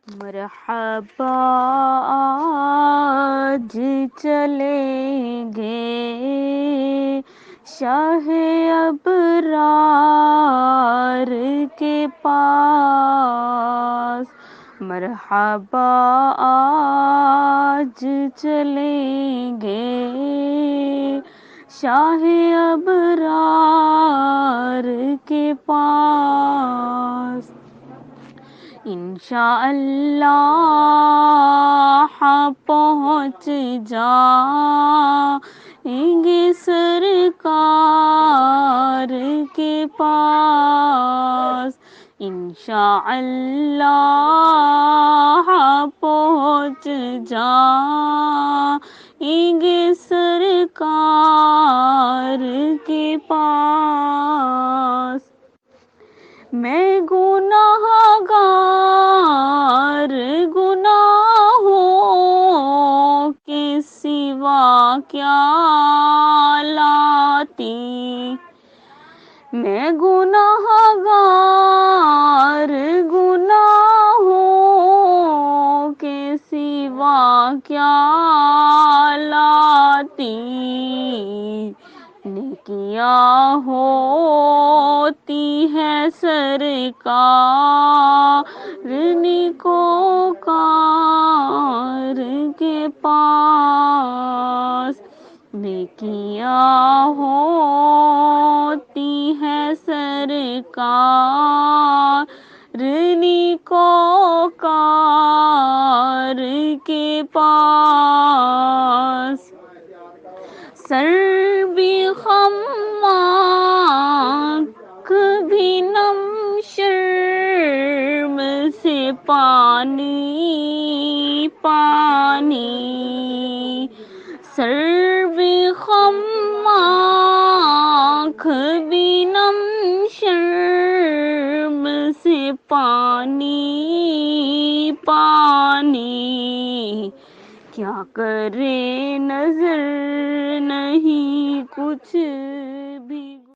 مرحبا آج چلیں گے شاہ ابرار کے پاس، مرحبا آج چلیں گے شاہ ابرار کے پاس، انشاءاللہ پہنچ جائیں گے سرکار کے پاس، انشاءاللہ پہنچ جائیں گے سرکار کے پاس۔ میں گنہگار گناہوں کے سوا کیا لاتی، میں گنہگار گناہوں کے سوا کیا لاتی، نیکیاں ہوتی ہے سرکار نیکوکار کے پاس، نیکیاں ہوتی ہے سرکار نیکوکار کے پاس، سر بھی خم آنکھ بھی نم شرم سے پانی پانی، سر بھی خم آنکھ بھی نم شرم سے پانی پانی، کیا کرے نظر نہیں کچھ بھی۔